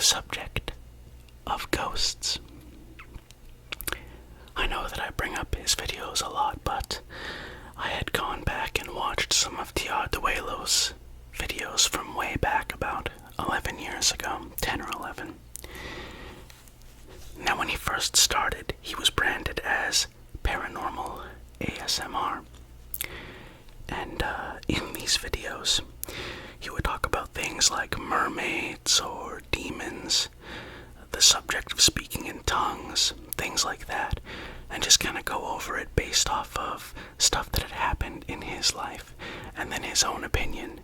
subject of ghosts. I know that I bring up his videos a lot, but I had gone back and watched some of T.R. Duelo's videos from way back about 11 years ago, 10 or 11. Now, when he first started, he was branded as Paranormal ASMR. And in these videos, he would talk about things like mermaids or demons, the subject of speaking in tongues, things like that, and just kind of go over it based off of stuff that had happened in his life, and then his own opinion.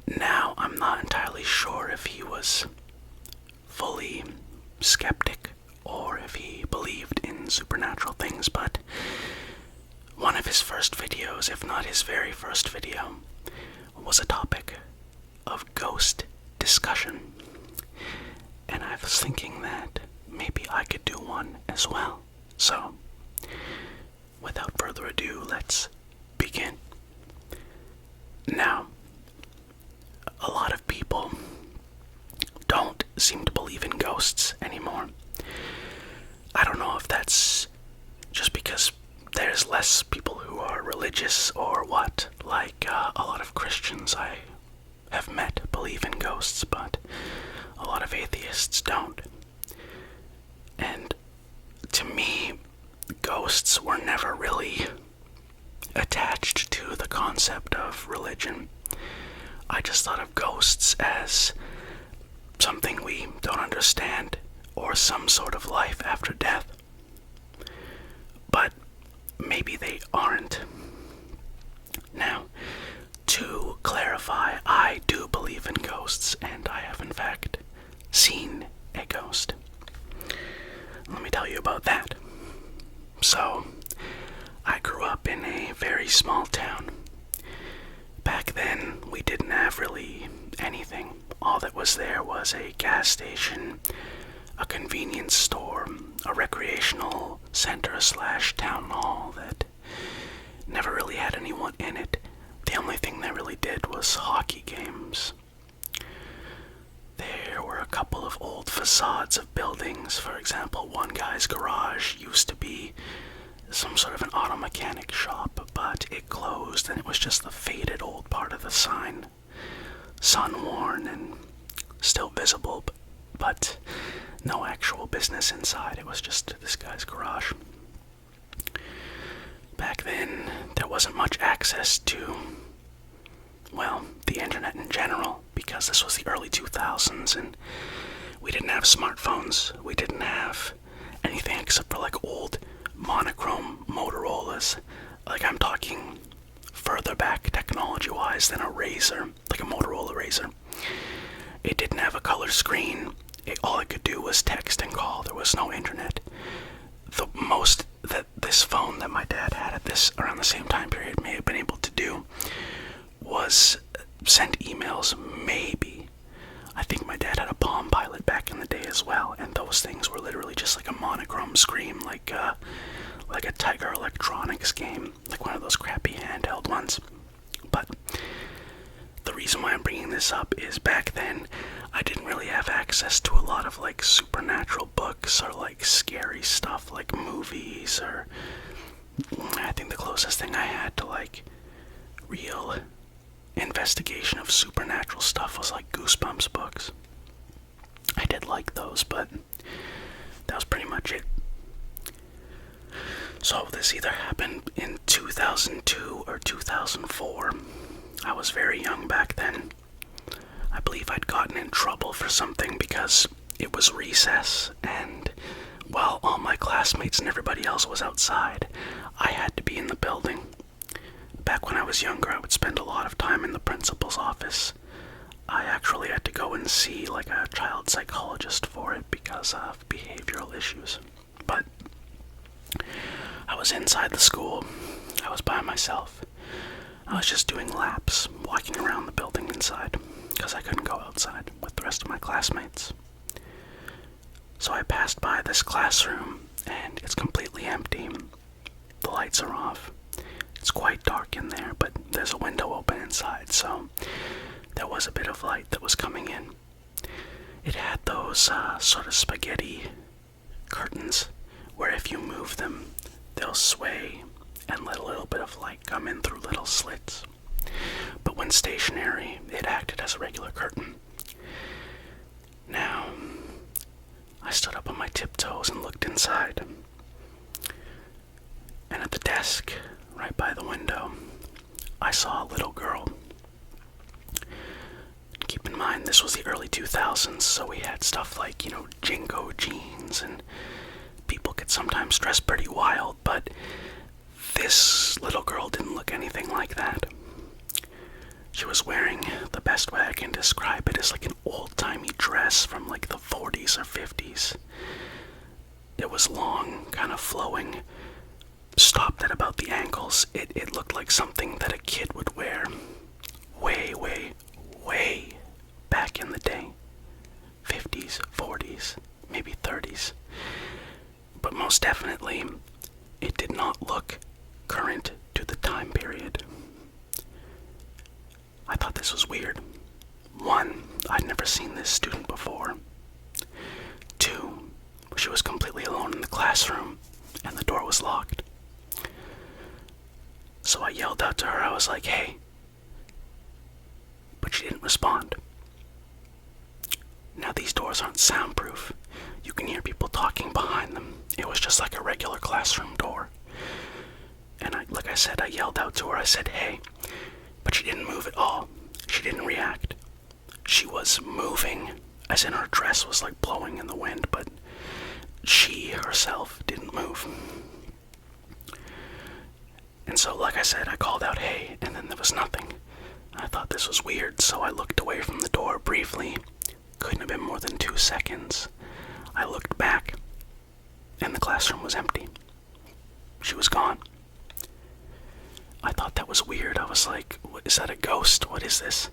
Now, I'm not entirely sure if he was fully skeptic or if he believed in supernatural things, but one of his first videos, if not his very first video, was a topic of ghost discussion. And I was thinking that maybe I could do one as well. So, without further ado, let's begin. Now, a lot of people don't seem to believe in ghosts anymore. I don't know if that's just because there's less people who are religious or what. Like, a lot of Christians I have met believe in ghosts, but a lot of atheists don't. And to me, ghosts were never really attached to the concept of religion. I just thought of ghosts as something we don't understand, or some sort of life after death. But maybe they aren't. Now, to clarify, I do believe in ghosts, and I have in fact seen a ghost. Let me tell you about that. So, I grew up in a very small town. Back then, we didn't have really anything. All that was there was a gas station, a convenience store, a recreational center / town hall that never really had anyone in it. The only thing they really did was hockey games. There were a couple of old facades of buildings. For example, one guy's garage used to be some sort of an auto mechanic shop, but it closed and it was just the faded old part of the sign. Sun-worn and still visible, but no actual business inside. It was just this guy's garage. Back then, there wasn't much access to, well, the internet in general, because this was the early 2000s and we didn't have smartphones. We didn't have anything except for like old monochrome Motorola's. Like, I'm talking further back technology-wise than a Razor, like a Motorola Razor. It didn't have a color screen. All it could do was text and call. There was no internet. The most that this phone that my dad had at this around the same time period may have been able to do was send emails, maybe. I think my dad had a Palm Pilot back in the day as well, and those things were literally just like a monochrome screen, like a Tiger Electronics game, like one of those crappy handheld ones. But the reason why I'm bringing this up is back then I didn't really have access to a lot of like supernatural books or like scary stuff like movies, or I think the closest thing I had to like real investigation of supernatural stuff was like Goosebumps books. I did like those, but that was pretty much it. So this either happened in 2002 or 2004. I was very young back then. I believe I'd gotten in trouble for something because it was recess, and while all my classmates and everybody else was outside, I had to be in the building. Back when I was younger, I would spend a lot of time in the principal's office. I actually had to go and see like a child psychologist for it because of behavioral issues. But I was inside the school. I was by myself. I was just doing laps, walking around the building inside, because I couldn't go outside with the rest of my classmates. So I passed by this classroom, and it's completely empty. The lights are off. It's quite dark in there, but there's a window open inside, so there was a bit of light that was coming in. It had those sort of spaghetti curtains where if you move them, they'll sway and let a little bit of light come in through little slits. But when stationary, it acted as a regular curtain. Now, I stood up on my tiptoes and looked inside. And at the desk, right by the window, I saw a little girl. Keep in mind, this was the early 2000s, so we had stuff like, Jinko jeans, and people could sometimes dress pretty wild, but this little girl didn't look anything like that. She was wearing, the best way I can describe it is like an old-timey dress from like the 40s or 50s. It was long, kind of flowing, stopped at about the ankles. It looked like something that a kid would wear way back in the day. 50s, 40s, maybe 30s. But most definitely, it did not look current to the time period. I thought this was weird. 1, I'd never seen this student before. 2, she was completely alone in the classroom, and the door was locked. So I yelled out to her, I was like, "Hey." But she didn't respond. Now these doors aren't soundproof. You can hear people talking behind them. It was just like a regular classroom door. And like I said, I yelled out to her, I said, "Hey." But she didn't move at all. She didn't react. She was moving, as in her dress was like blowing in the wind, but she herself didn't move. And so, like I said, I called out, "Hey," and then there was nothing. I thought this was weird, so I looked away from the door briefly. Couldn't have been more than 2 seconds. I looked back, and the classroom was empty. She was gone. I thought that was weird. I was like, is that a ghost? What is this?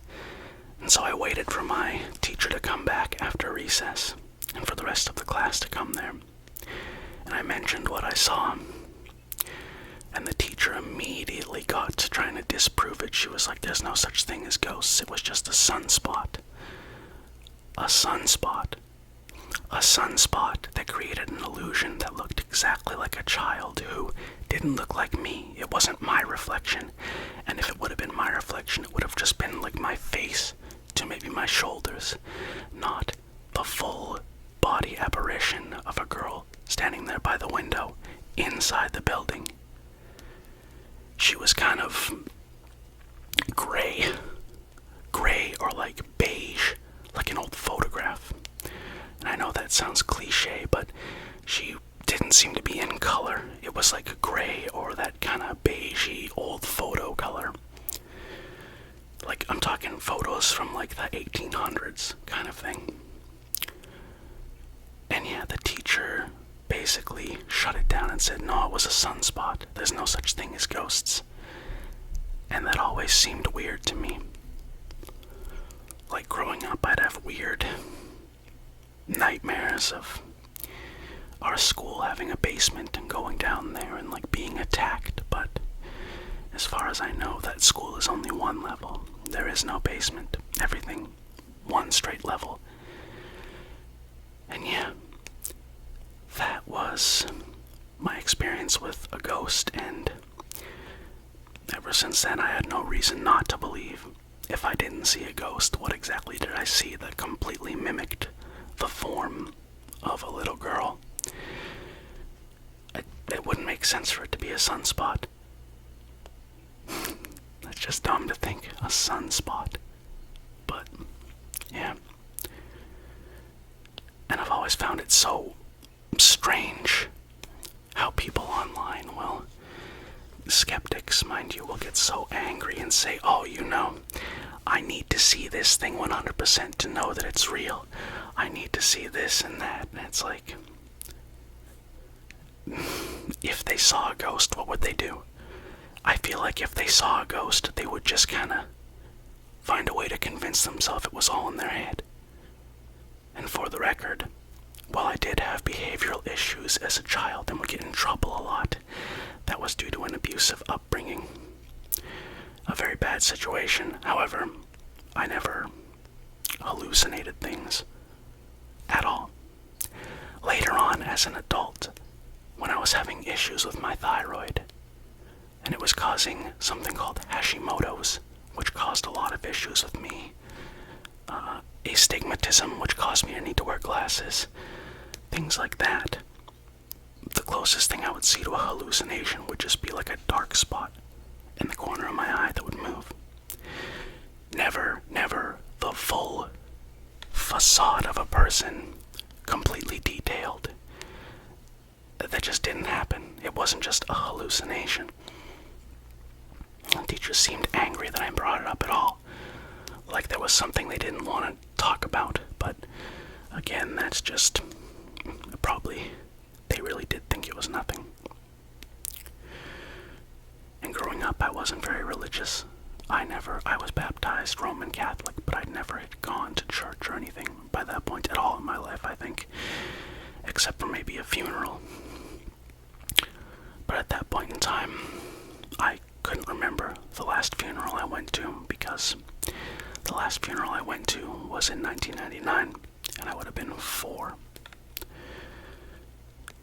And so I waited for my teacher to come back after recess, and for the rest of the class to come there. And I mentioned what I saw. And the teacher immediately got to trying to disprove it. She was like, "There's no such thing as ghosts. It was just a sunspot." A sunspot. A sunspot that created an illusion that looked exactly like a child who didn't look like me. It wasn't my reflection. And if it would have been my reflection, it would have just been like my face to maybe my shoulders, not the full body apparition of a girl standing there by the window inside the building. She was kind of gray or like beige, like an old photograph. And I know that sounds cliche, but she didn't seem to be in color. It was like a gray or that kind of beigey old photo color. Like, I'm talking photos from like the 1800s kind of thing. And yeah, the teacher basically shut it down and said, "No, it was a sunspot. There's no such thing as ghosts." And that always seemed weird to me. Like, growing up, I'd have weird nightmares of our school having a basement and going down there and like being attacked, but as far as I know, that school is only 1 level. There is no basement. Everything 1 straight level. And yeah, that was my experience with a ghost, and ever since then I had no reason not to believe. If I didn't see a ghost, what exactly did I see that completely mimicked the form of a little girl? It wouldn't make sense for it to be a sunspot. That's just dumb to think, a sunspot. But, yeah. And I've always found it so strange how people online will, skeptics, mind you, will get so angry and say, "Oh, I need to see this thing 100% to know that it's real. I need to see this and that." And it's like, if they saw a ghost, what would they do? I feel like if they saw a ghost, they would just kind of find a way to convince themselves it was all in their head. And for the record, while I did have behavioral issues as a child and would get in trouble a lot, that was due to an abusive upbringing. A very bad situation. However, I never hallucinated things later on as an adult, when I was having issues with my thyroid, and it was causing something called Hashimoto's, which caused a lot of issues with me. Astigmatism, which caused me to need to wear glasses. Things like that. The closest thing I would see to a hallucination would just be like a dark spot in the corner of my eye that would move. Never the full facade of a person, completely detailed. That just didn't happen. It wasn't just a hallucination. The teachers seemed angry that I brought it up at all. Like there was something they didn't want to talk about. But again, that's just probably, they really did think it was nothing. And growing up, I wasn't very religious. I was baptized Roman Catholic, but I never had gone to church or anything by that point at all in my life, I think. Except for maybe a funeral. But at that point in time, I couldn't remember the last funeral I went to, because the last funeral I went to was in 1999, and I would have been 4.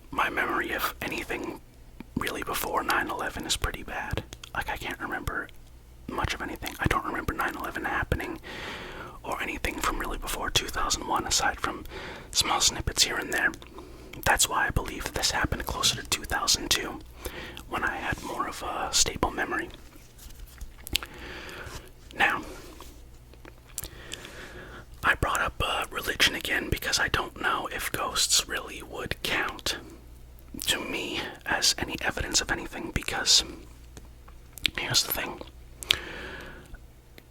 My memory of anything really before 9/11 is pretty bad. Like, I can't remember much of anything. I don't remember 9/11 happening, or anything from really before 2001, aside from small snippets here and there. That's why I believe this happened closer to 2002, when I had more of a stable memory. Now, I brought up religion again because I don't know if ghosts really would count to me as any evidence of anything, because here's the thing.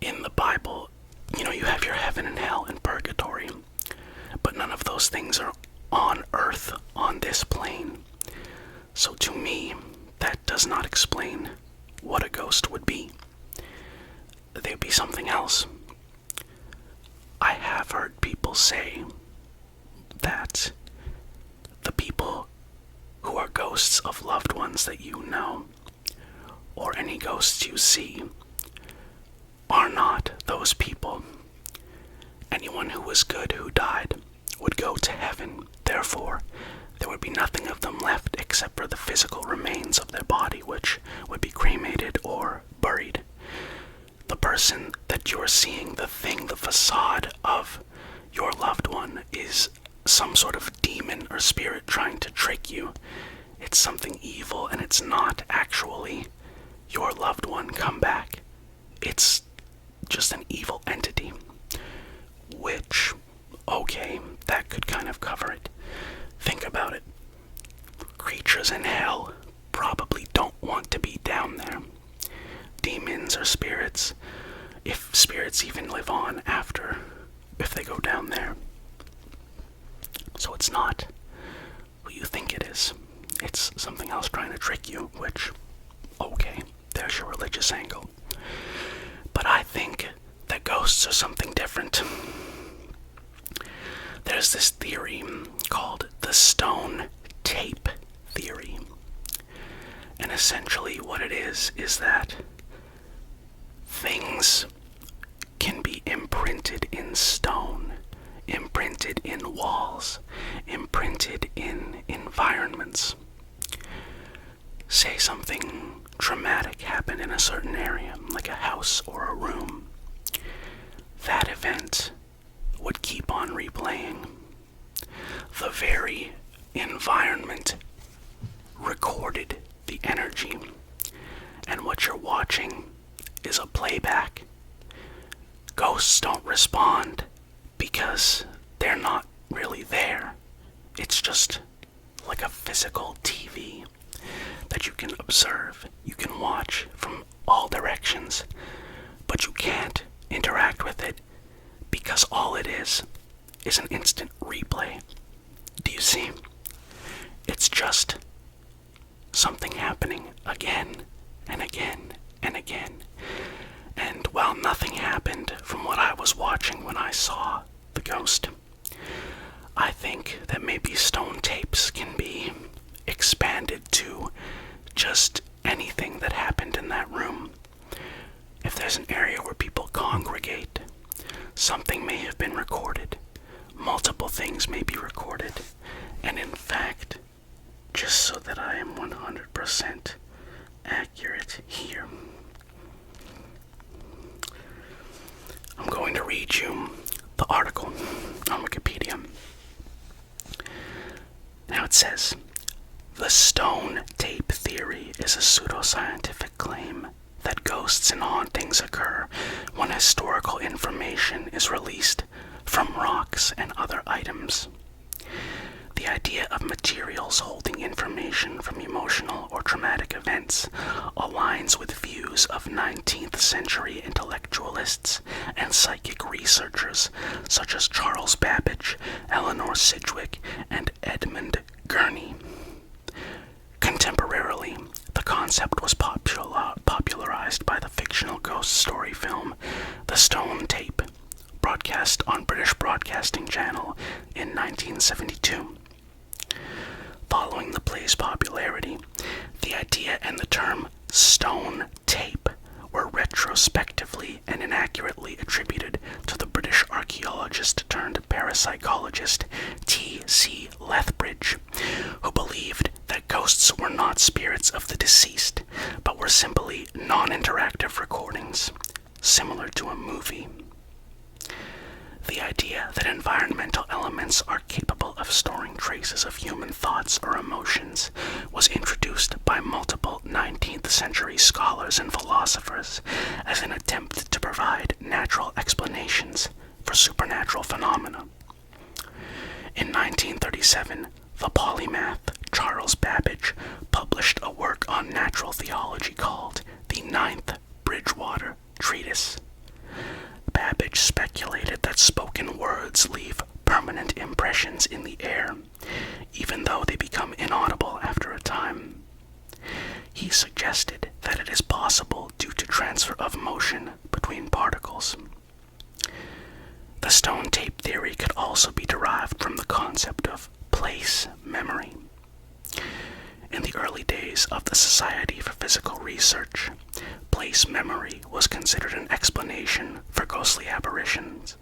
In the Bible, you have your heaven and hell and purgatory, but none of those things are on earth, on this plane. So to me, that does not explain what a ghost would be. They'd be something else. I have heard people say that the people who are ghosts of loved ones that you know, or any ghosts you see, are not those people. Anyone who was good who died would go to heaven. Therefore, there would be nothing of them left except for the physical remains of their body, which would be cremated or buried. The person that you're seeing, the thing, the facade of your loved one, is some sort of demon or spirit trying to trick you. It's something evil, and it's not actually your loved one come back. It's just an evil entity. Which, okay, that could kind of cover it. Think about it. Creatures in hell probably don't want to be down there. Demons or spirits, if spirits even live on after, if they go down there. So it's not who you think it is. It's something else trying to trick you, which, okay, there's your religious angle. But I think that ghosts are something different. There's this theory called the stone tape theory. And essentially what it is that things can be imprinted in stone, imprinted in walls, imprinted in environments. Say something traumatic happened in a certain area, like a house or a room. That event would keep on replaying. The very environment recorded the energy, and what you're watching is a playback. Ghosts don't respond because they're not really there. It's just like a physical TV that you can observe, you can watch from all directions, but you can't interact with it because all it is an instant replay. Do you see? It's just something happening again and again and again. And while nothing happened from what I was watching when I saw the ghost, I think that maybe stone tapes can be expanded to just anything that happened in that room. If there's an area where people congregate, something may have been recorded. Multiple things may be recorded. And in just so that I am 100% accurate here. I'm going to read you the article on Wikipedia. Now it says, the stone tape theory is a pseudoscientific claim that ghosts and hauntings occur when historical information is released from rocks and other items. The idea of materials holding information from emotional or traumatic events aligns with views of 19th century intellectualists and psychic researchers such as Charles Babbage, Eleanor Sidgwick, and Edmund Gurney. Contemporarily, the concept was popularized by the fictional ghost story film The Stone Tape, broadcast on British Broadcasting Channel in 1972. Following the play's popularity, the idea and the term stone tape were retrospectively and inaccurately attributed to the British archaeologist turned parapsychologist T.C. Lethbridge, who believed that ghosts were not spirits of the deceased, but were simply non-interactive recordings, similar to a movie. The idea that environmental elements are capable of storing traces of human thoughts or emotions was introduced by multiple 19th century scholars and philosophers as an attempt to provide natural explanations for supernatural phenomena. In 1937, the polymath Charles Babbage published a work on natural theology called the Ninth Bridgewater Treatise. Babbage speculated that spoken words leave permanent impressions in the air, even though they become inaudible after a time. He suggested that it is possible due to transfer of motion between particles. The stone tape theory could also be derived from the concept of place memory. In the early days of the Society for Physical Research, place memory was considered an explanation for ghostly apparitions,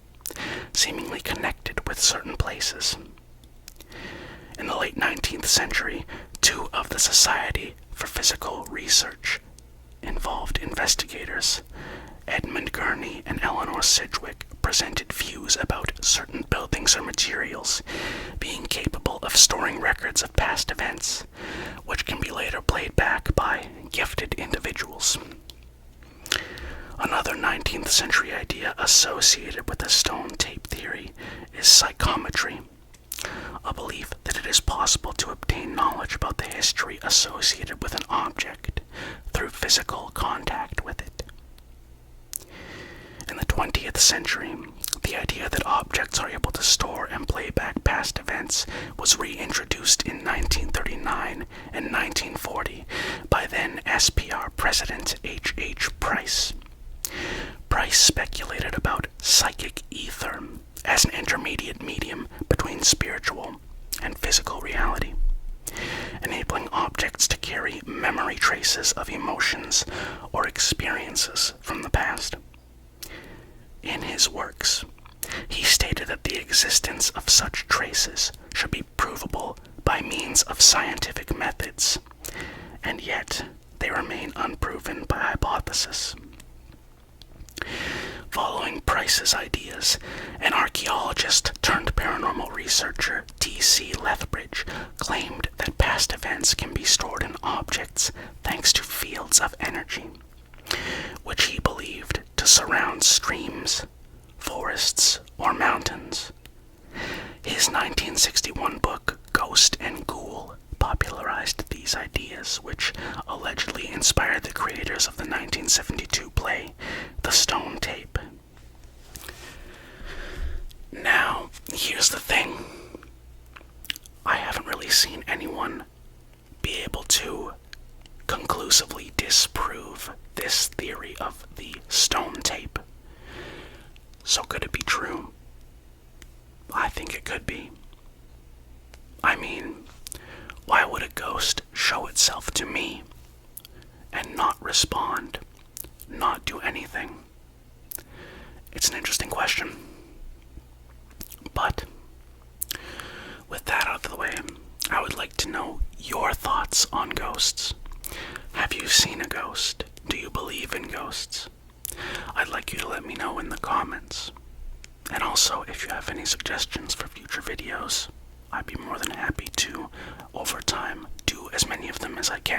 seemingly connected with certain places. In the late 19th century, two of the Society for Physical Research involved investigators, Edmund Gurney and Eleanor Sidgwick, presented views about certain buildings or materials being capable of storing records of past events, which can be later played back by gifted individuals. Another 19th century idea associated with the stone tape theory is psychometry, a belief that it is possible to obtain knowledge about the history associated with an object through physical contact with it. In the 20th century, the idea that objects are able to store and play back past events was reintroduced in 1939 and 1940 by then SPR President H.H. Price. Price speculated about psychic ether as an intermediate medium between spiritual and physical reality, enabling objects to carry memory traces of emotions or experiences from the past. In his works, he stated that the existence of such traces should be provable by means of scientific methods, and yet they remain unproven by hypothesis. Following Price's ideas, an archaeologist turned paranormal researcher T.C. Lethbridge claimed that past events can be stored in objects thanks to fields of energy, which he believed to surround streams, forests, or mountains. His 1961 book, Ghost and Ghoul, popularized these ideas, which allegedly inspired the creators of the 1972 play, The Stone Tape. Now, here's the thing. I haven't really seen anyone be able to conclusively disprove this theory of the stone tape. So could it be true? I think it could be. I mean, why would a ghost show itself to me and not respond, not do anything? It's an interesting question. But with that out of the way, I would like to know your ghost? Do you believe in ghosts? I'd like you to let me know in the comments. And also, if you have any suggestions for future videos, I'd be more than happy to, over time, do as many of them as I can.